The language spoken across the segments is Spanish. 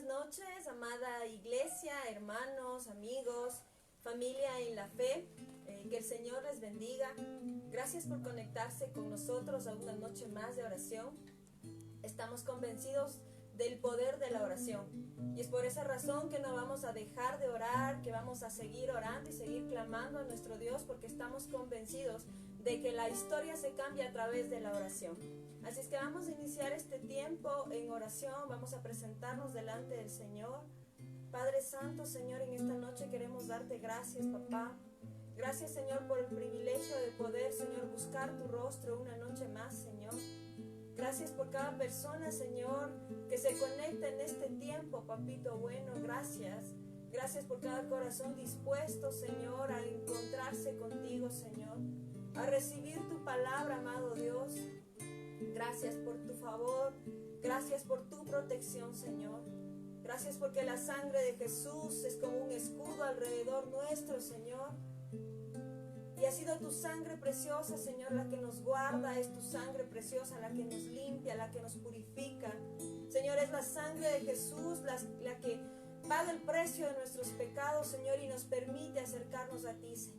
noches, amada iglesia, hermanos, amigos, familia en la fe. Que el Señor les bendiga. Gracias por conectarse con nosotros a una noche más de oración. Estamos convencidos del poder de la oración. Y es por esa razón que no vamos a dejar de orar, que vamos a seguir orando y seguir clamando a nuestro Dios, porque estamos convencidos de que la historia se cambia a través de la oración. Así es que vamos a iniciar este tiempo en oración, vamos a presentarnos delante del Señor. Padre Santo, Señor, en esta noche queremos darte gracias, papá. Gracias, Señor, por el privilegio de poder, Señor, buscar tu rostro una noche más, Señor. Gracias por cada persona, Señor, que se conecta en este tiempo, papito bueno, gracias. Gracias por cada corazón dispuesto, Señor, a encontrarse contigo, Señor, a recibir tu palabra, amado Dios. Gracias por tu favor, gracias por tu protección, Señor. Gracias porque la sangre de Jesús es como un escudo alrededor nuestro, Señor. Y ha sido tu sangre preciosa, Señor, la que nos guarda, es tu sangre preciosa la que nos limpia, la que nos purifica. Señor, es la sangre de Jesús la que paga el precio de nuestros pecados, Señor, y nos permite acercarnos a ti, Señor.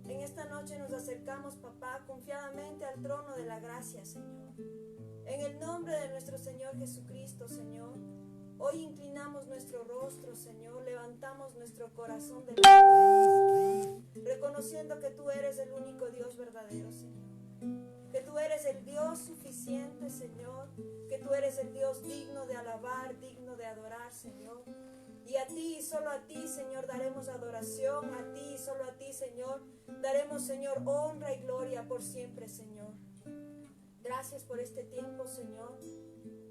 En esta noche nos acercamos, papá, confiadamente al trono de la gracia, Señor. En el nombre de nuestro Señor Jesucristo, Señor, hoy inclinamos nuestro rostro, Señor, levantamos nuestro corazón delante de ti, reconociendo que tú eres el único Dios verdadero, Señor. Que tú eres el Dios suficiente, Señor. Que tú eres el Dios digno de alabar, digno de adorar, Señor. Y a ti, solo a ti, Señor, daremos adoración. A ti, solo a ti, Señor, daremos, Señor, honra y gloria por siempre, Señor. Gracias por este tiempo, Señor.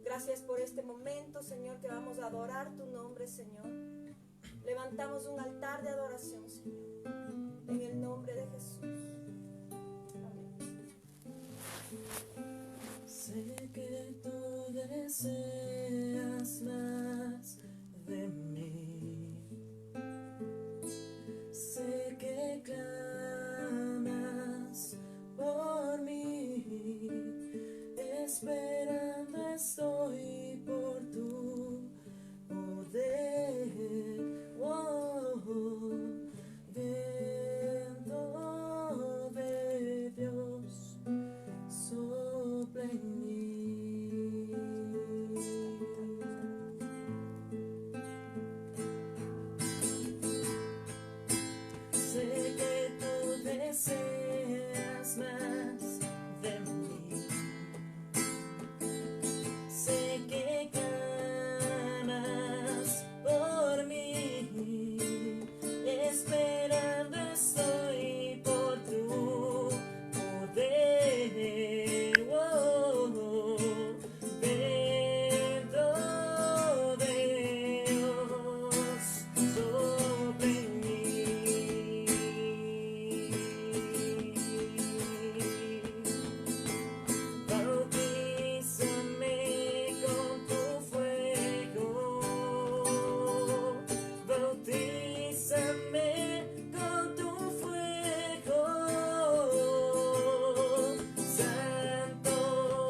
Gracias por este momento, Señor, que vamos a adorar tu nombre, Señor. Levantamos un altar de adoración, Señor, en el nombre de Jesús. Amén. Sé que tú deseas más de mí. Sé que clamas por mí. Esperando estoy por tu poder. Viento de Dios sopla en mí. Sé que tú deseas más de mí. Sé que clamas por mí. Esperando estoy por tu poder. Dentro de Dios sopla en mí. Bautízame con tu fuego. Bautízame con tu fuego. Santo,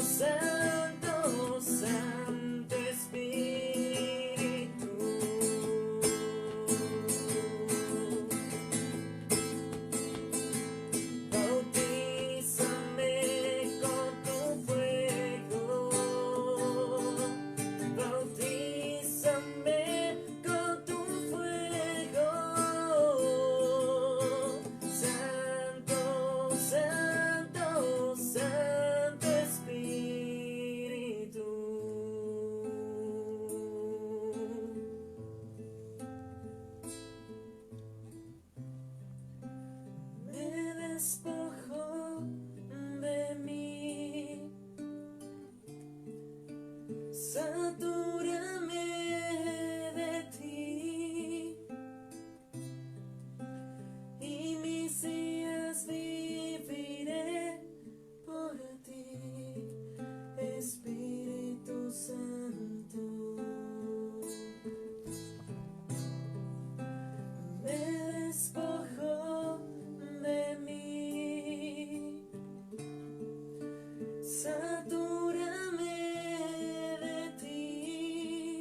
Santo, Santo Espíritu. Bautízame con tu fuego. Bautízame con tu fuego. Santo, Santo, Santo Espíritu. Me despojo de mí. Satúrame de ti. Y mis días viviré por ti, Espíritu Santo. Me despojo de mí. Satúrame de ti.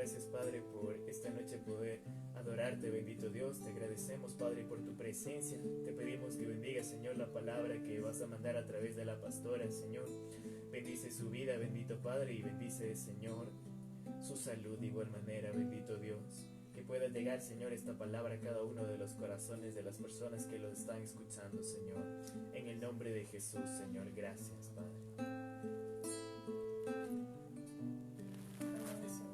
gracias, Padre, por esta noche poder adorarte, bendito Dios. Te agradecemos, Padre, por tu presencia. Te pedimos que bendiga, Señor, la palabra que vas a mandar a través de la pastora, Señor. Bendice su vida, bendito Padre, y bendice, Señor, su salud de igual manera, bendito Dios. Que pueda llegar, Señor, esta palabra a cada uno de los corazones de las personas que lo están escuchando, Señor. En el nombre de Jesús, Señor, gracias, Padre. Amén, Señor.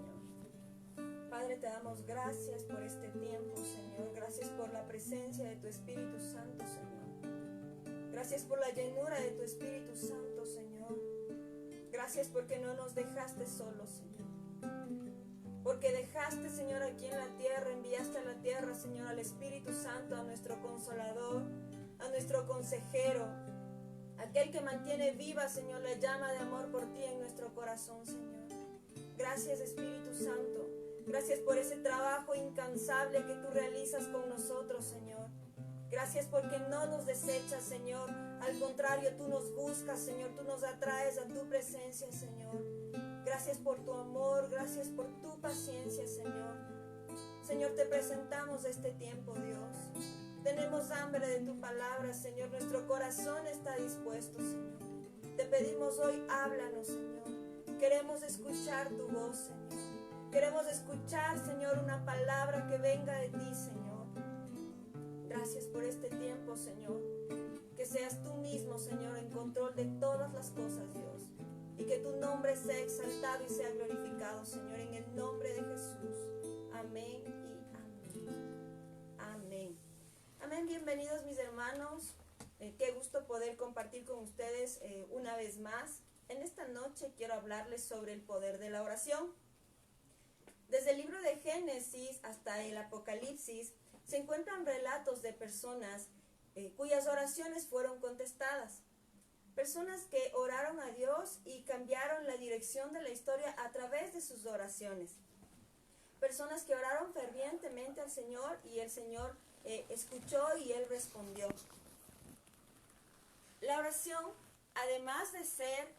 Padre, te damos gracias por este tiempo, Señor. Gracias por la presencia de tu Espíritu Santo, Señor. Gracias por la llenura de tu Espíritu Santo, Señor. Gracias porque no nos dejaste solos, Señor. Porque dejaste, Señor, aquí en la tierra, enviaste a la tierra, Señor, al Espíritu Santo, a nuestro Consolador, a nuestro Consejero, aquel que mantiene viva, Señor, la llama de amor por ti en nuestro corazón, Señor. Gracias, Espíritu Santo. Gracias por ese trabajo incansable que tú realizas con nosotros, Señor. Gracias porque no nos desechas, Señor. Al contrario, tú nos buscas, Señor. Tú nos atraes a tu presencia, Señor. Gracias por tu amor, gracias por tu paciencia, Señor. Señor, te presentamos este tiempo, Dios. Tenemos hambre de tu palabra, Señor. Nuestro corazón está dispuesto, Señor. Te pedimos hoy, háblanos, Señor. Queremos escuchar tu voz, Señor. Queremos escuchar, Señor, una palabra que venga de ti, Señor. Gracias por este tiempo, Señor. Que seas tú mismo, Señor, en control de todas las cosas, Dios. Y que tu nombre sea exaltado y sea glorificado, Señor, en el nombre de Jesús. Amén y amén. Amén. Amén. Bienvenidos, mis hermanos. Qué gusto poder compartir con ustedes una vez más. En esta noche quiero hablarles sobre el poder de la oración. Desde el libro de Génesis hasta el Apocalipsis se encuentran relatos de personas cuyas oraciones fueron contestadas. Personas que oraron a Dios y cambiaron la dirección de la historia a través de sus oraciones. Personas que oraron fervientemente al Señor y el Señor escuchó y Él respondió. La oración, además de ser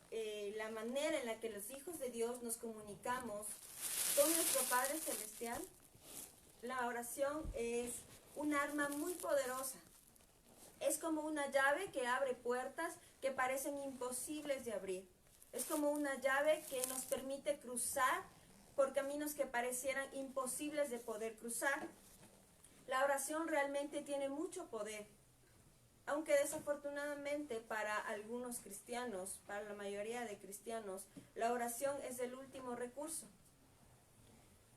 la manera en la que los hijos de Dios nos comunicamos con nuestro Padre Celestial, la oración es un arma muy poderosa. Es como una llave que abre puertas que parecen imposibles de abrir. Es como una llave que nos permite cruzar por caminos que parecieran imposibles de poder cruzar. La oración realmente tiene mucho poder. Aunque desafortunadamente para algunos cristianos, para la mayoría de cristianos, la oración es el último recurso.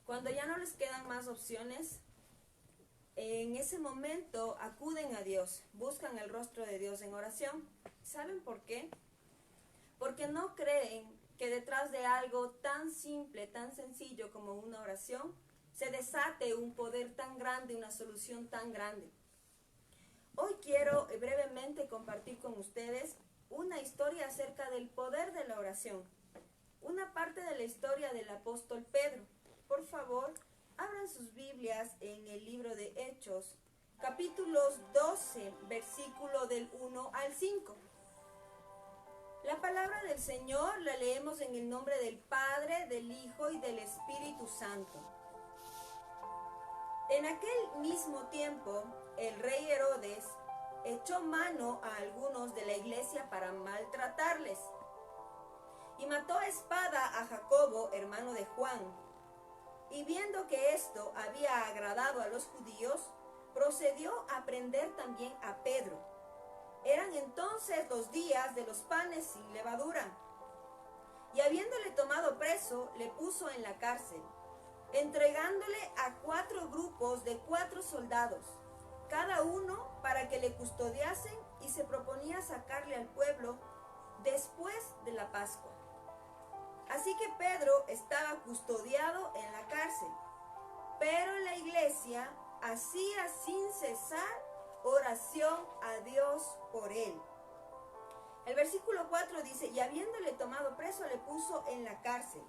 Cuando ya no les quedan más opciones, en ese momento acuden a Dios, buscan el rostro de Dios en oración. ¿Saben por qué? Porque no creen que detrás de algo tan simple, tan sencillo como una oración, se desate un poder tan grande, una solución tan grande. Hoy quiero brevemente compartir con ustedes una historia acerca del poder de la oración. Una parte de la historia del apóstol Pedro. Por favor, abran sus Biblias en el libro de Hechos, capítulos 12, versículo del 1 al 5. La palabra del Señor la leemos en el nombre del Padre, del Hijo y del Espíritu Santo. En aquel mismo tiempo, el rey Herodes echó mano a algunos de la iglesia para maltratarles y mató a espada a Jacobo, hermano de Juan. Y viendo que esto había agradado a los judíos, procedió a prender también a Pedro. Eran entonces los días de los panes sin levadura. Y habiéndole tomado preso, le puso en la cárcel, entregándole a 4 grupos de 4 soldados, cada uno para que le custodiasen, y se proponía sacarle al pueblo después de la Pascua. Así que Pedro estaba custodiado en la cárcel, pero la iglesia hacía sin cesar oración a Dios por él. El versículo 4 dice, y habiéndole tomado preso le puso en la cárcel.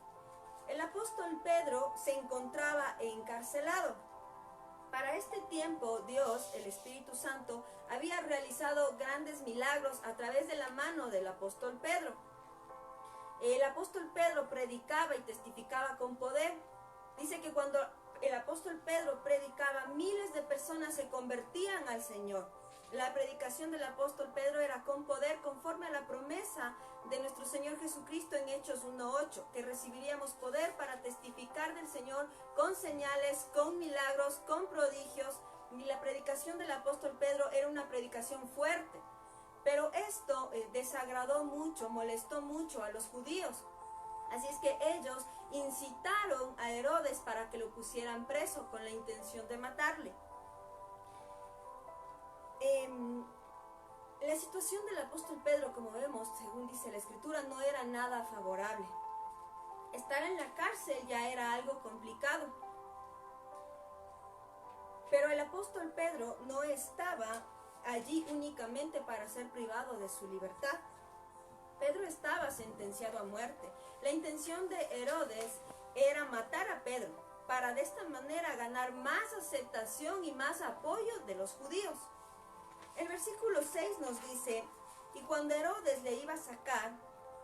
El apóstol Pedro se encontraba encarcelado. Para este tiempo Dios, el Espíritu Santo, había realizado grandes milagros a través de la mano del apóstol Pedro. El apóstol Pedro predicaba y testificaba con poder. Dice que cuando el apóstol Pedro predicaba, miles de personas se convertían al Señor. La predicación del apóstol Pedro era con poder, conforme a la promesa de nuestro Señor Jesucristo en Hechos 1:8, que recibiríamos poder para testificar del Señor con señales, con milagros, con prodigios. Y la predicación del apóstol Pedro era una predicación fuerte. Pero esto desagradó mucho, molestó mucho a los judíos. Así es que ellos incitaron a Herodes para que lo pusieran preso con la intención de matarle. La situación del apóstol Pedro, como vemos, según dice la escritura, no era nada favorable. Estar en la cárcel ya era algo complicado. Pero el apóstol Pedro no estaba allí únicamente para ser privado de su libertad. Pedro estaba sentenciado a muerte. La intención de Herodes era matar a Pedro, para de esta manera ganar más aceptación y más apoyo de los judíos. El versículo 6 nos dice: y cuando Herodes le iba a sacar,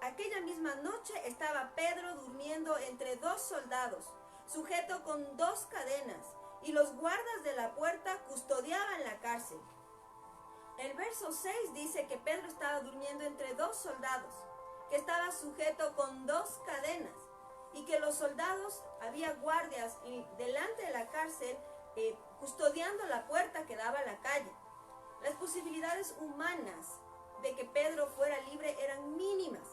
aquella misma noche estaba Pedro durmiendo entre dos soldados, sujeto con dos cadenas, y los guardas de la puerta custodiaban la cárcel. El verso 6 dice que Pedro estaba durmiendo entre dos soldados, que estaba sujeto con dos cadenas, y que los soldados, había guardias delante de la cárcel custodiando la puerta que daba a la calle. Las posibilidades humanas de que Pedro fuera libre eran mínimas.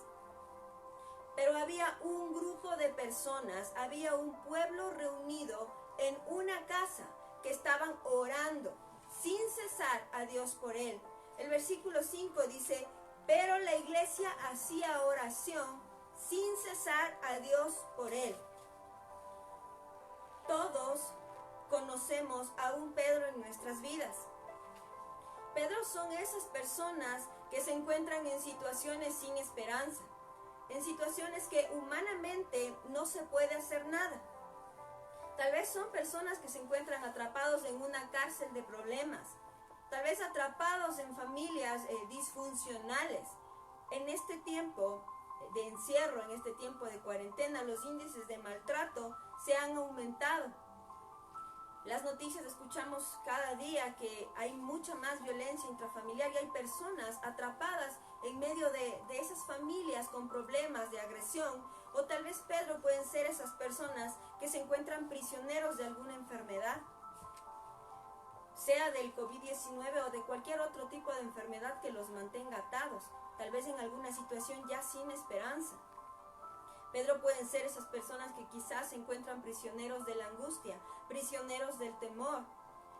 Pero había un grupo de personas, había un pueblo reunido en una casa que estaban orando sin cesar a Dios por él. El versículo 5 dice: pero la iglesia hacía oración sin cesar a Dios por él. Todos conocemos a un Pedro en nuestras vidas. Pedro son esas personas que se encuentran en situaciones sin esperanza, en situaciones que humanamente no se puede hacer nada. Tal vez son personas que se encuentran atrapados en una cárcel de problemas, tal vez atrapados en familias disfuncionales. En este tiempo de encierro, en este tiempo de cuarentena, los índices de maltrato se han aumentado. Las noticias escuchamos cada día que hay mucha más violencia intrafamiliar y hay personas atrapadas en medio de esas familias con problemas de agresión. O tal vez Pedro pueden ser esas personas que se encuentran prisioneros de alguna enfermedad, sea del COVID-19 o de cualquier otro tipo de enfermedad que los mantenga atados, tal vez en alguna situación ya sin esperanza. Pedro pueden ser esas personas que quizás se encuentran prisioneros de la angustia, prisioneros del temor.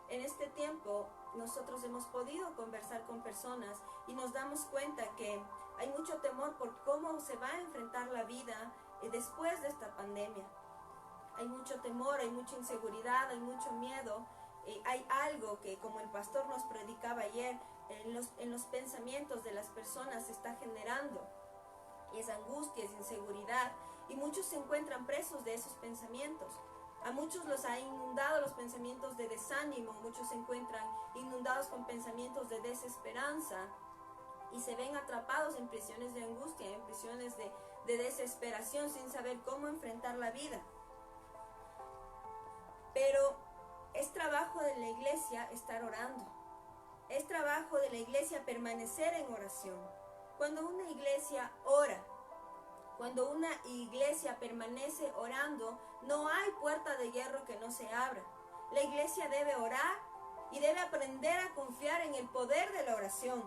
En este tiempo nosotros hemos podido conversar con personas y nos damos cuenta que hay mucho temor por cómo se va a enfrentar la vida después de esta pandemia. Hay mucho temor, hay mucha inseguridad, hay mucho miedo. Hay algo que, como el pastor nos predicaba ayer, en los pensamientos de las personas se está generando. Y es angustia, es inseguridad, y muchos se encuentran presos de esos pensamientos. A muchos los ha inundado los pensamientos de desánimo, muchos se encuentran inundados con pensamientos de desesperanza y se ven atrapados en prisiones de angustia, en prisiones de desesperación, sin saber cómo enfrentar la vida. Pero es trabajo de la iglesia estar orando. Es trabajo de la iglesia permanecer en oración. Cuando una iglesia ora, cuando una iglesia permanece orando, no hay puerta de hierro que no se abra. La iglesia debe orar y debe aprender a confiar en el poder de la oración.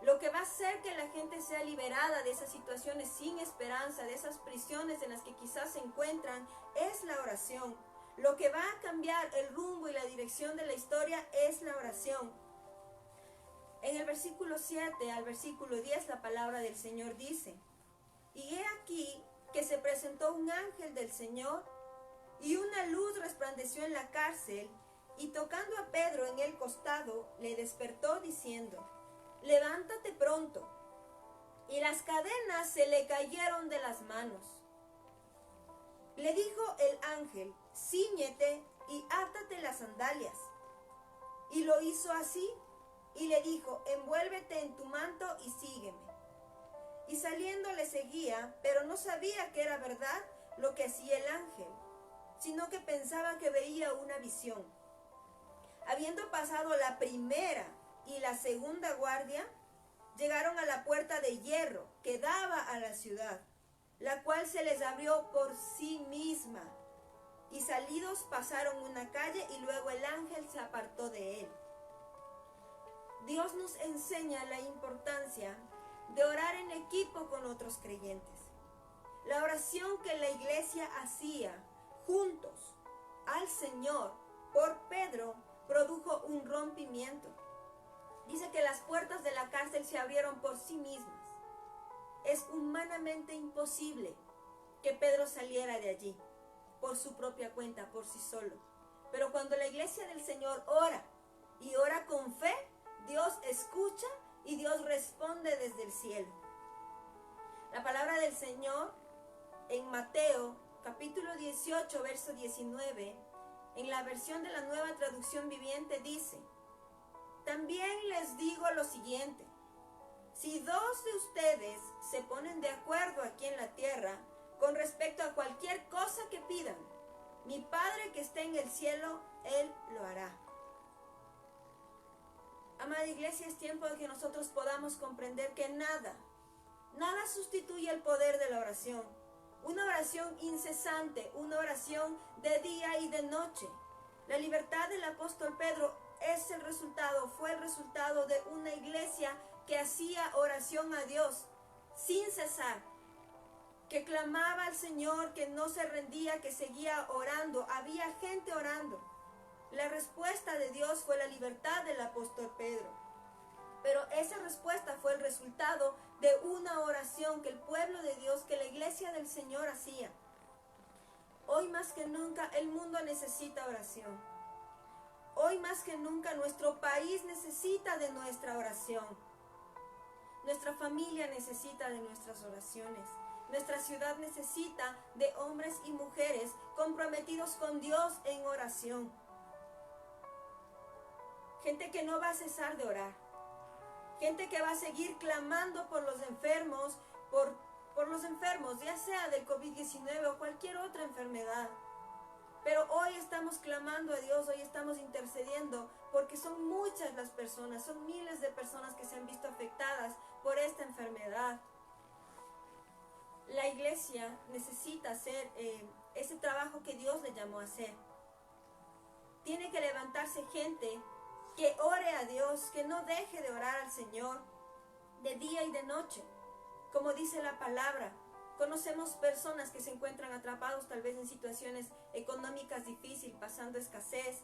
Lo que va a hacer que la gente sea liberada de esas situaciones sin esperanza, de esas prisiones en las que quizás se encuentran, es la oración. Lo que va a cambiar el rumbo y la dirección de la historia es la oración. En el versículo 7 al versículo 10 la palabra del Señor dice: y he aquí que se presentó un ángel del Señor, y una luz resplandeció en la cárcel, y tocando a Pedro en el costado, le despertó diciendo: levántate pronto. Y las cadenas se le cayeron de las manos. Le dijo el ángel: cíñete y átate las sandalias. Y lo hizo así, y le dijo: envuélvete en tu manto y sígueme. Y saliendo le seguía, pero no sabía que era verdad lo que hacía el ángel, sino que pensaba que veía una visión. Habiendo pasado la primera y la segunda guardia, llegaron a la puerta de hierro que daba a la ciudad, la cual se les abrió por sí misma. Y salidos pasaron una calle y luego el ángel se apartó de él. Dios nos enseña la importancia de orar en equipo con otros creyentes. La oración que la iglesia hacía juntos al Señor por Pedro produjo un rompimiento. Dice que las puertas de la cárcel se abrieron por sí mismas. Es humanamente imposible que Pedro saliera de allí por su propia cuenta, por sí solo. Pero cuando la iglesia del Señor ora y ora con fe, Dios escucha y Dios responde desde el cielo. La palabra del Señor en Mateo capítulo 18, verso 19, en la versión de la Nueva Traducción Viviente dice: también les digo lo siguiente, si dos de ustedes se ponen de acuerdo aquí en la tierra con respecto a cualquier cosa que pidan, mi Padre que está en el cielo, Él lo hará. Amada iglesia, es tiempo de que nosotros podamos comprender que nada sustituye el poder de la oración. Una oración incesante, una oración de día y de noche. La libertad del apóstol Pedro fue el resultado de una iglesia que hacía oración a Dios sin cesar, que clamaba al Señor, que no se rendía, que seguía orando. Había gente orando. La respuesta de Dios fue la libertad del apóstol Pedro. Pero esa respuesta fue el resultado de una oración que el pueblo de Dios, que la iglesia del Señor hacía. Hoy más que nunca el mundo necesita oración. Hoy más que nunca nuestro país necesita de nuestra oración. Nuestra familia necesita de nuestras oraciones. Nuestra ciudad necesita de hombres y mujeres comprometidos con Dios en oración. Gente que no va a cesar de orar. Gente que va a seguir clamando por los enfermos, por los enfermos, ya sea del COVID-19 o cualquier otra enfermedad. Pero hoy estamos clamando a Dios, hoy estamos intercediendo, porque son muchas las personas, son miles de personas que se han visto afectadas por esta enfermedad. La iglesia necesita hacer ese trabajo que Dios le llamó a hacer. Tiene que levantarse gente que ore a Dios, que no deje de orar al Señor de día y de noche. Como dice la palabra, conocemos personas que se encuentran atrapados tal vez en situaciones económicas difíciles, pasando escasez.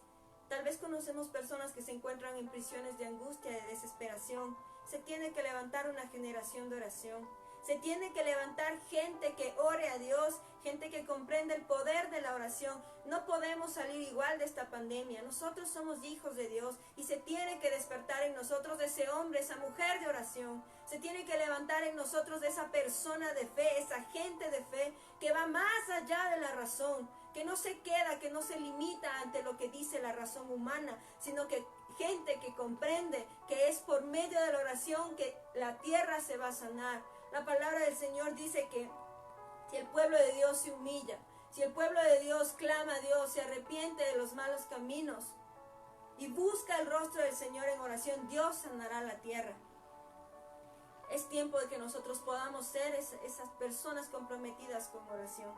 Tal vez conocemos personas que se encuentran en prisiones de angustia, de desesperación. Se tiene que levantar una generación de oración. Se tiene que levantar gente que ore a Dios, gente que comprenda el poder de la oración. No podemos salir igual de esta pandemia. Nosotros somos hijos de Dios y se tiene que despertar en nosotros ese hombre, esa mujer de oración. Se tiene que levantar en nosotros esa persona de fe, esa gente de fe que va más allá de la razón, que no se queda, que no se limita ante lo que dice la razón humana, sino que gente que comprende que es por medio de la oración que la tierra se va a sanar. La palabra del Señor dice que si el pueblo de Dios se humilla, si el pueblo de Dios clama a Dios, se arrepiente de los malos caminos y busca el rostro del Señor en oración, Dios sanará la tierra. Es tiempo de que nosotros podamos ser esas personas comprometidas con oración.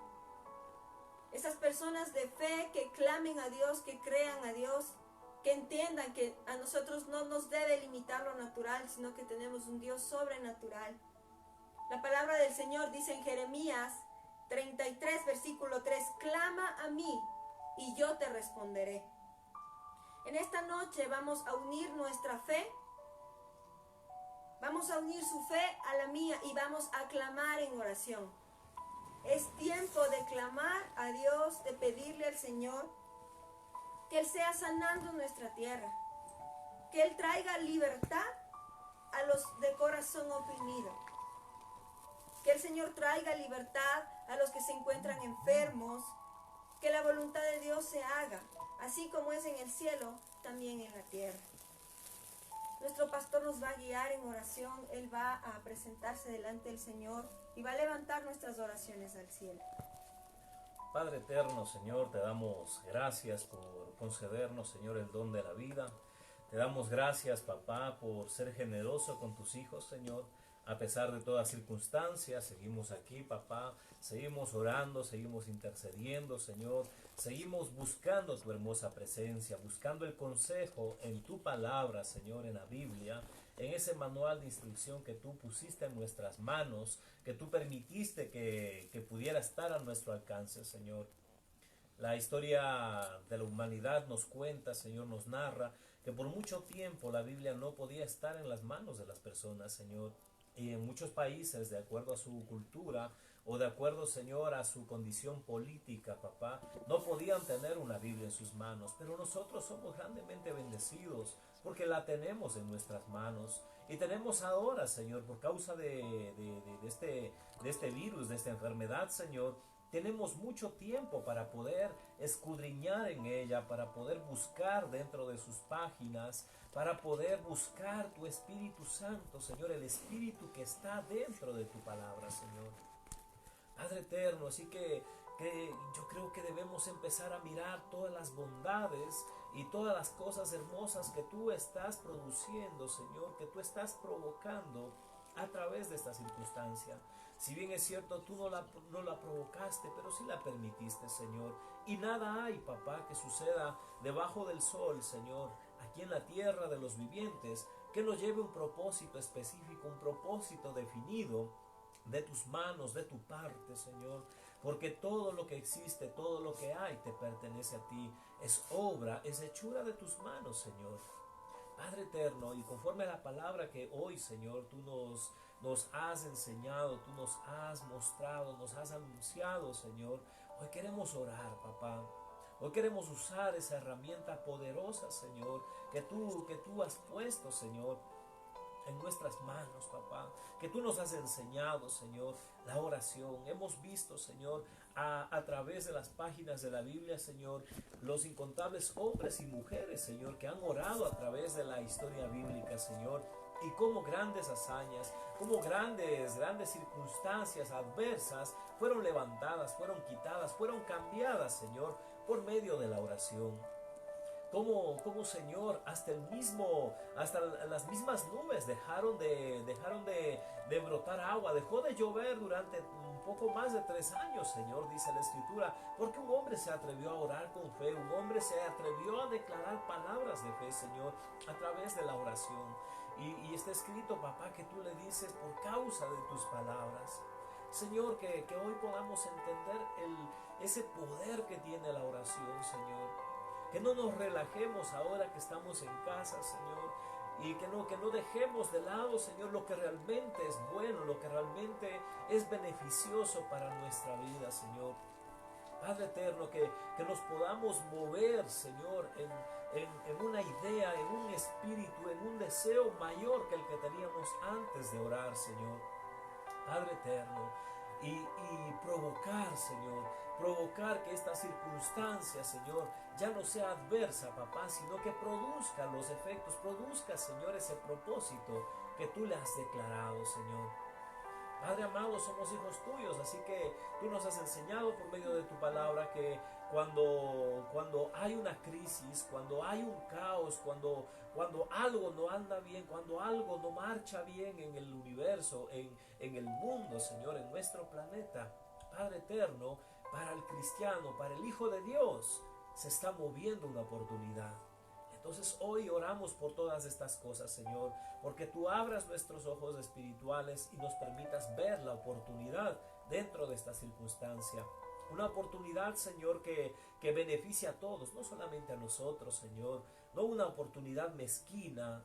Esas personas de fe que clamen a Dios, que crean a Dios, que entiendan que a nosotros no nos debe limitar lo natural, sino que tenemos un Dios sobrenatural. La palabra del Señor dice en Jeremías 33, versículo 3, clama a mí y yo te responderé. En esta noche vamos a unir nuestra fe, vamos a unir su fe a la mía y vamos a clamar en oración. Es tiempo de clamar a Dios, de pedirle al Señor que Él sea sanando nuestra tierra, que Él traiga libertad a los de corazón oprimido. Que el Señor traiga libertad a los que se encuentran enfermos. Que la voluntad de Dios se haga, así como es en el cielo, también en la tierra. Nuestro pastor nos va a guiar en oración. Él va a presentarse delante del Señor y va a levantar nuestras oraciones al cielo. Padre eterno, Señor, te damos gracias por concedernos, Señor, el don de la vida. Te damos gracias, papá, por ser generoso con tus hijos, Señor. A pesar de todas circunstancias, seguimos aquí, papá. Seguimos orando, seguimos intercediendo, Señor. Seguimos buscando tu hermosa presencia, buscando el consejo en tu palabra, Señor, en la Biblia, en ese manual de instrucción que tú pusiste en nuestras manos, que tú permitiste que pudiera estar a nuestro alcance, Señor. La historia de la humanidad nos cuenta, Señor, nos narra que por mucho tiempo la Biblia no podía estar en las manos de las personas, Señor. Y en muchos países, de acuerdo a su cultura o de acuerdo, Señor, a su condición política, papá, no podían tener una Biblia en sus manos. Pero nosotros somos grandemente bendecidos porque la tenemos en nuestras manos. Y tenemos ahora, Señor, por causa de este virus, de esta enfermedad, Señor, tenemos mucho tiempo para poder escudriñar en ella, para poder buscar dentro de sus páginas, para poder buscar tu Espíritu Santo, Señor, el Espíritu que está dentro de tu palabra, Señor. Padre eterno, así que yo creo que debemos empezar a mirar todas las bondades y todas las cosas hermosas que tú estás produciendo, Señor, que tú estás provocando a través de esta circunstancia. Si bien es cierto, tú no la provocaste, pero sí la permitiste, Señor. Y nada hay, papá, que suceda debajo del sol, Señor, aquí en la tierra de los vivientes, que nos lleve un propósito específico, un propósito definido de tus manos, de tu parte, Señor. Porque todo lo que existe, todo lo que hay, te pertenece a ti. Es obra, es hechura de tus manos, Señor. Padre eterno, y conforme a la palabra que hoy, Señor, tú nos has enseñado, tú nos has mostrado, nos has anunciado, Señor, hoy queremos orar, papá. Hoy queremos usar esa herramienta poderosa, Señor, que tú has puesto, Señor, en nuestras manos, papá, que tú nos has enseñado, Señor, la oración. Hemos visto, Señor, a través de las páginas de la Biblia, Señor, los incontables hombres y mujeres, Señor, que han orado a través de la historia bíblica, Señor, y cómo grandes hazañas, cómo grandes circunstancias adversas fueron levantadas, fueron quitadas, fueron cambiadas, Señor, por medio de la oración. Como Señor, hasta las mismas nubes dejaron de brotar agua, dejó de llover durante un poco más de 3 años, Señor, dice la Escritura, porque un hombre se atrevió a orar con fe, un hombre se atrevió a declarar palabras de fe, Señor, a través de la oración. Y está escrito, papá, que tú le dices por causa de tus palabras. Señor, que hoy podamos entender ese poder que tiene la oración, Señor. Que no nos relajemos ahora que estamos en casa, Señor, y que no dejemos de lado, Señor, lo que realmente es bueno, lo que realmente es beneficioso para nuestra vida, Señor. Padre eterno, que nos podamos mover, Señor, en una idea, en un espíritu, en un deseo mayor que el que teníamos antes de orar, Señor. Padre eterno, y provocar, Señor, provocar que esta circunstancia, Señor, ya no sea adversa, papá, sino que produzca los efectos, produzca, Señor, ese propósito que tú le has declarado, Señor. Padre amado, somos hijos tuyos, así que tú nos has enseñado por medio de tu palabra que cuando hay una crisis, cuando hay un caos, cuando algo no anda bien, cuando algo no marcha bien en el universo, en el mundo, Señor, en nuestro planeta, Padre eterno, para el cristiano, para el Hijo de Dios, se está moviendo una oportunidad. Entonces hoy oramos por todas estas cosas, Señor, porque tú abras nuestros ojos espirituales y nos permitas ver la oportunidad dentro de esta circunstancia. Una oportunidad, Señor, que beneficie a todos, no solamente a nosotros, Señor. No una oportunidad mezquina,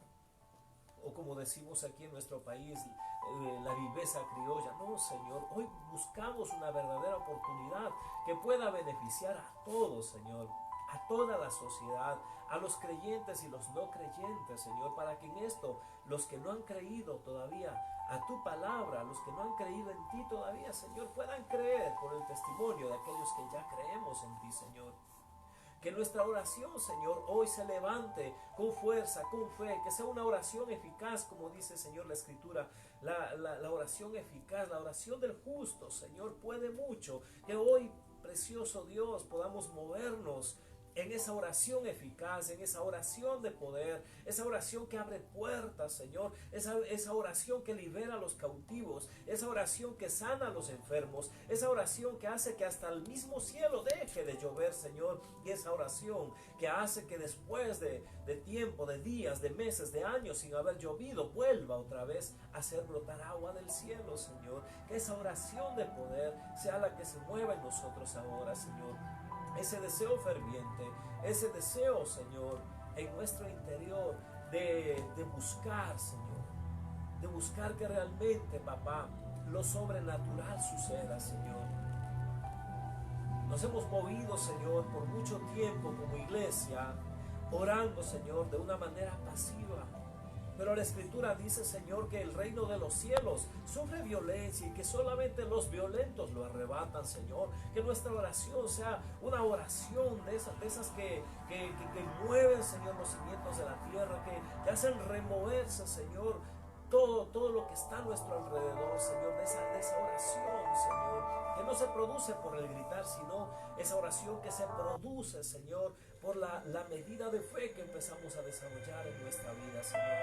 o como decimos aquí en nuestro país, la viveza criolla. No, Señor, hoy buscamos una verdadera oportunidad que pueda beneficiar a todos, Señor, a toda la sociedad, a los creyentes y los no creyentes, Señor, para que en esto los que no han creído todavía a tu palabra, los que no han creído en ti todavía, Señor, puedan creer por el testimonio de aquellos que ya creemos en ti, Señor. Que nuestra oración, Señor, hoy se levante con fuerza, con fe, que sea una oración eficaz, como dice, Señor, la Escritura, la oración eficaz, la oración del justo, Señor, puede mucho. Que hoy precioso Dios, podamos movernos en esa oración eficaz, en esa oración de poder, esa oración que abre puertas, Señor, esa oración que libera a los cautivos, esa oración que sana a los enfermos, esa oración que hace que hasta el mismo cielo deje de llover, Señor, y esa oración que hace que después de tiempo, de días, de meses, de años sin haber llovido, vuelva otra vez a hacer brotar agua del cielo, Señor. Que esa oración de poder sea la que se mueva en nosotros ahora, Señor. Ese deseo ferviente, ese deseo, Señor, en nuestro interior de buscar, Señor, de buscar que realmente, papá, lo sobrenatural suceda, Señor. Nos hemos movido, Señor, por mucho tiempo como iglesia, orando, Señor, de una manera pasiva. Pero la Escritura dice, Señor, que el reino de los cielos sufre violencia y que solamente los violentos lo arrebatan, Señor. Que nuestra oración sea una oración de esas que mueven, Señor, los cimientos de la tierra, que hacen removerse, Señor, todo lo que está a nuestro alrededor, Señor, de esa oración, Señor, que no se produce por el gritar, sino esa oración que se produce, Señor, por la medida de fe que empezamos a desarrollar en nuestra vida, Señor.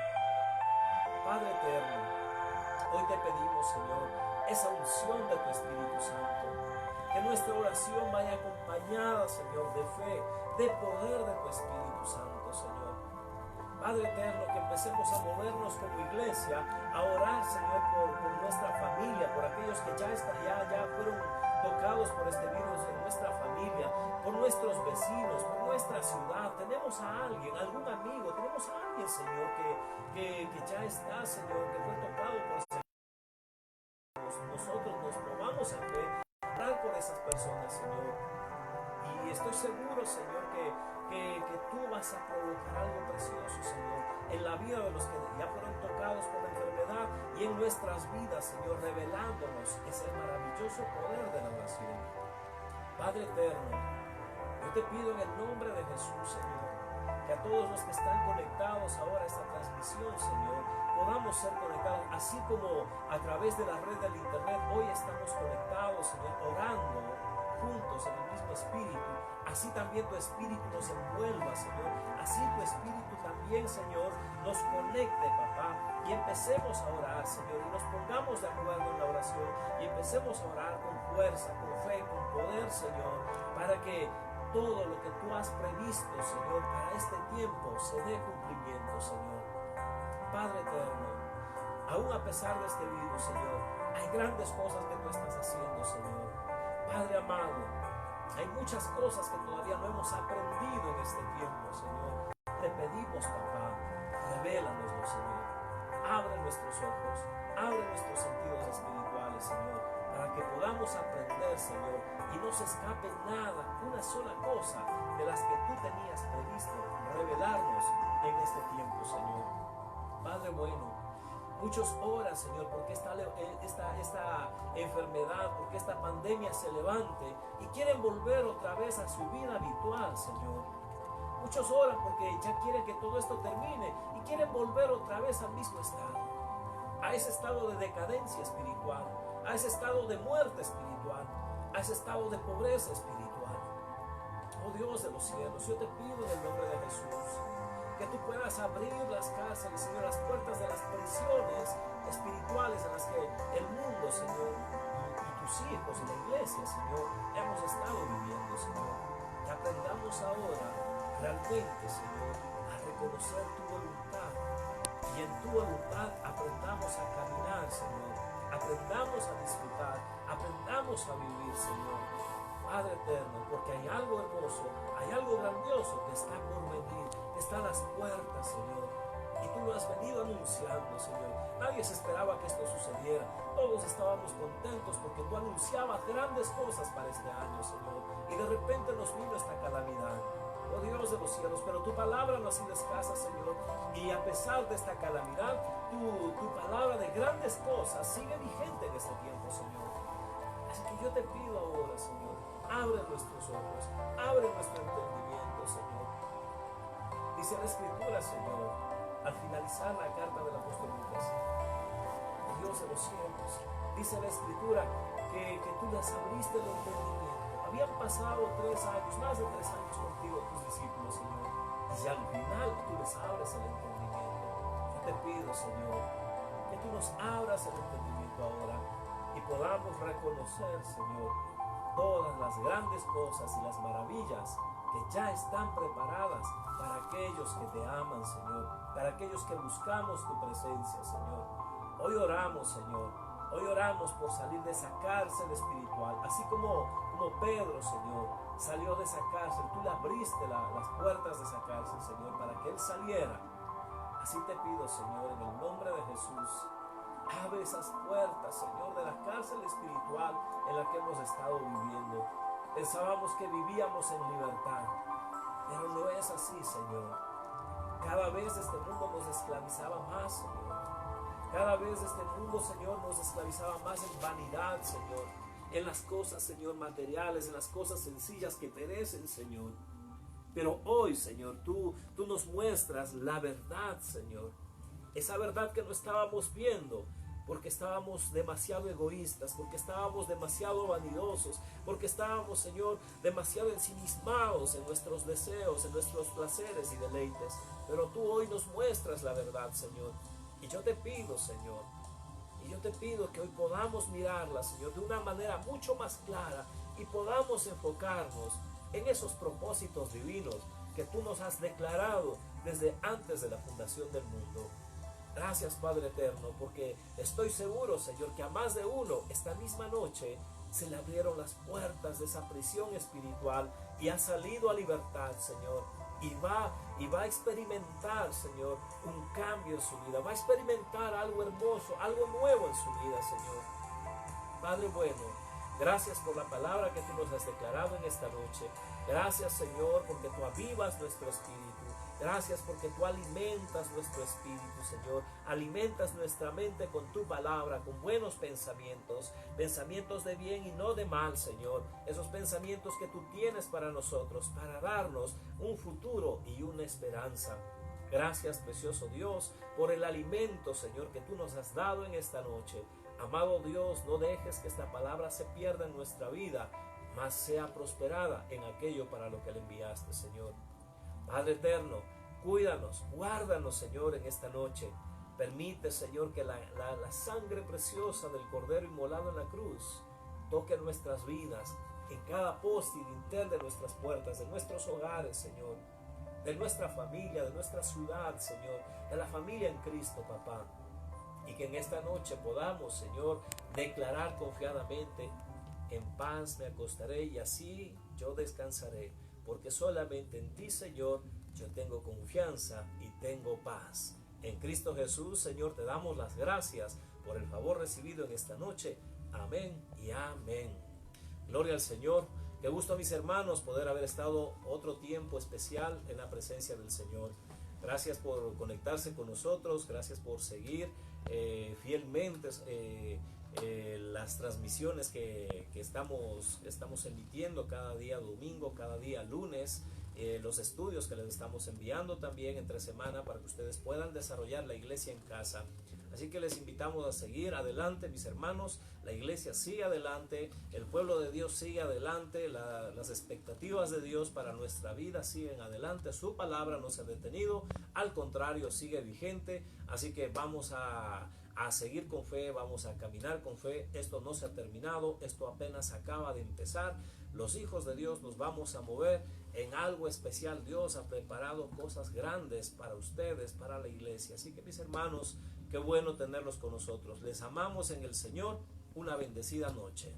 Padre eterno, hoy te pedimos, Señor, esa unción de tu Espíritu Santo, que nuestra oración vaya acompañada, Señor, de fe, de poder de tu Espíritu Santo, Señor. Padre eterno, que empecemos a movernos como iglesia, a orar, Señor, por nuestra familia, por aquellos que ya fueron tocados por este virus en nuestra familia, por nuestros vecinos, por nuestra ciudad. Tenemos a alguien, algún amigo, tenemos a alguien, Señor, que ya está, Señor, que fue tocado por este virus. Nosotros nos movamos en fe, a orar por esas personas, Señor. Y estoy seguro, Señor, que tú vas a provocar algo precioso, Señor, en la vida de los que ya fueron tocados por la enfermedad y en nuestras vidas, Señor, revelándonos ese maravilloso poder de la oración. Padre eterno, yo te pido en el nombre de Jesús, Señor, que a todos los que están conectados ahora a esta transmisión, Señor, podamos ser conectados, así como a través de la red del internet hoy estamos conectados, Señor, orando juntos en el mismo espíritu. Así también tu espíritu nos envuelva, Señor. Así tu espíritu también, Señor, nos conecte, papá. Y empecemos a orar, Señor. Y nos pongamos de acuerdo en la oración. Y empecemos a orar con fuerza, con fe, con poder, Señor. Para que todo lo que tú has previsto, Señor, para este tiempo se dé cumplimiento, Señor. Padre eterno, aún a pesar de este virus, Señor, hay grandes cosas que tú estás haciendo, Señor. Padre amado, hay muchas cosas que todavía no hemos aprendido en este tiempo, Señor. Te pedimos, papá, revélanoslo, Señor. Abre nuestros ojos, abre nuestros sentidos espirituales, Señor, para que podamos aprender, Señor, y no se escape nada, una sola cosa de las que tú tenías previsto revelarnos en este tiempo, Señor. Padre bueno, muchos oran, Señor, porque esta enfermedad, porque esta pandemia se levante y quieren volver otra vez a su vida habitual, Señor. Muchos oran porque ya quieren que todo esto termine y quieren volver otra vez al mismo estado, a ese estado de decadencia espiritual, a ese estado de muerte espiritual, a ese estado de pobreza espiritual. Oh Dios de los cielos, yo te pido en el nombre de Jesús que tú puedas abrir las cárceles, Señor, las puertas de las prisiones espirituales en las que el mundo, Señor, y tus hijos y la iglesia, Señor, hemos estado viviendo, Señor. Que aprendamos ahora realmente, Señor, a reconocer tu voluntad y en tu voluntad aprendamos a caminar, Señor. Aprendamos a disfrutar, aprendamos a vivir, Señor. Padre eterno, porque hay algo hermoso, hay algo grandioso que está por venir, que está a las puertas, Señor. Y tú lo has venido anunciando, Señor. Nadie se esperaba que esto sucediera. Todos estábamos contentos porque tú anunciabas grandes cosas para este año, Señor. Y de repente nos vino esta calamidad. Oh Dios de los cielos, pero tu palabra no ha sido escasa, Señor. Y a pesar de esta calamidad, tu palabra de grandes cosas sigue vigente en este tiempo, Señor. Así que yo te pido ahora, Señor, abre nuestros ojos, abre nuestro entendimiento, Señor. Dice la Escritura, Señor, al finalizar la carta del apóstol Lucas, Dios de los cielos, dice la Escritura que tú les abriste el entendimiento. habían pasado 3 años, más de 3 años contigo, tus discípulos, Señor, y al final tú les abres el entendimiento. Yo te pido, Señor, que tú nos abras el entendimiento ahora y podamos reconocer, Señor, todas las grandes cosas y las maravillas que ya están preparadas para aquellos que te aman, Señor, para aquellos que buscamos tu presencia, Señor. Hoy oramos, Señor, hoy oramos por salir de esa cárcel espiritual, así como Pedro, Señor, salió de esa cárcel. Tú le abriste las puertas de esa cárcel, Señor, para que él saliera. Así te pido, Señor, en el nombre de Jesús, abre esas puertas, Señor, de la cárcel espiritual en la que hemos estado viviendo. Pensábamos que vivíamos en libertad, pero no es así, Señor. Cada vez este mundo nos esclavizaba más, Señor. Cada vez este mundo, Señor, nos esclavizaba más en vanidad, Señor. En las cosas, Señor, materiales, en las cosas sencillas que perecen, Señor. Pero hoy, Señor, tú nos muestras la verdad, Señor. Esa verdad que no estábamos viendo, porque estábamos demasiado egoístas, porque estábamos demasiado vanidosos, porque estábamos, Señor, demasiado ensimismados en nuestros deseos, en nuestros placeres y deleites. Pero tú hoy nos muestras la verdad, Señor. Y yo te pido, Señor, que hoy podamos mirarla, Señor, de una manera mucho más clara y podamos enfocarnos en esos propósitos divinos que tú nos has declarado desde antes de la fundación del mundo. Gracias, Padre eterno, porque estoy seguro, Señor, que a más de uno esta misma noche se le abrieron las puertas de esa prisión espiritual y ha salido a libertad, Señor, y va a experimentar, Señor, un cambio en su vida, va a experimentar algo hermoso, algo nuevo en su vida, Señor. Padre bueno, gracias por la palabra que tú nos has declarado en esta noche. Gracias, Señor, porque tú avivas nuestro espíritu. Gracias porque tú alimentas nuestro espíritu, Señor. Alimentas nuestra mente con tu palabra, con buenos pensamientos, pensamientos de bien y no de mal, Señor. Esos pensamientos que tú tienes para nosotros, para darnos un futuro y una esperanza. Gracias, precioso Dios, por el alimento, Señor, que tú nos has dado en esta noche. Amado Dios, no dejes que esta palabra se pierda en nuestra vida, mas sea prosperada en aquello para lo que le enviaste, Señor. Padre eterno, cuídanos, guárdanos, Señor, en esta noche. Permite, Señor, que la sangre preciosa del Cordero inmolado en la cruz toque nuestras vidas, en cada poste y dintel de nuestras puertas, de nuestros hogares, Señor, de nuestra familia, de nuestra ciudad, Señor, de la familia en Cristo, papá. Y que en esta noche podamos, Señor, declarar confiadamente: en paz me acostaré y así yo descansaré, porque solamente en ti, Señor, yo tengo confianza y tengo paz. En Cristo Jesús, Señor, te damos las gracias por el favor recibido en esta noche. Amén y amén. Gloria al Señor. Qué gusto, mis hermanos, poder haber estado otro tiempo especial en la presencia del Señor. Gracias por conectarse con nosotros, gracias por seguir fielmente las transmisiones que estamos emitiendo cada día domingo, cada día lunes, los estudios que les estamos enviando también entre semana para que ustedes puedan desarrollar la iglesia en casa. Así que les invitamos a seguir adelante, mis hermanos. La iglesia sigue adelante, el pueblo de Dios sigue adelante, las expectativas de Dios para nuestra vida siguen adelante. Su palabra no se ha detenido, al contrario, sigue vigente. Así que vamos a seguir con fe, vamos a caminar con fe. Esto no se ha terminado, esto apenas acaba de empezar. Los hijos de Dios nos vamos a mover en algo especial. Dios ha preparado cosas grandes para ustedes, para la iglesia. Así que, mis hermanos, qué bueno tenerlos con nosotros. Les amamos en el Señor. Una bendecida noche.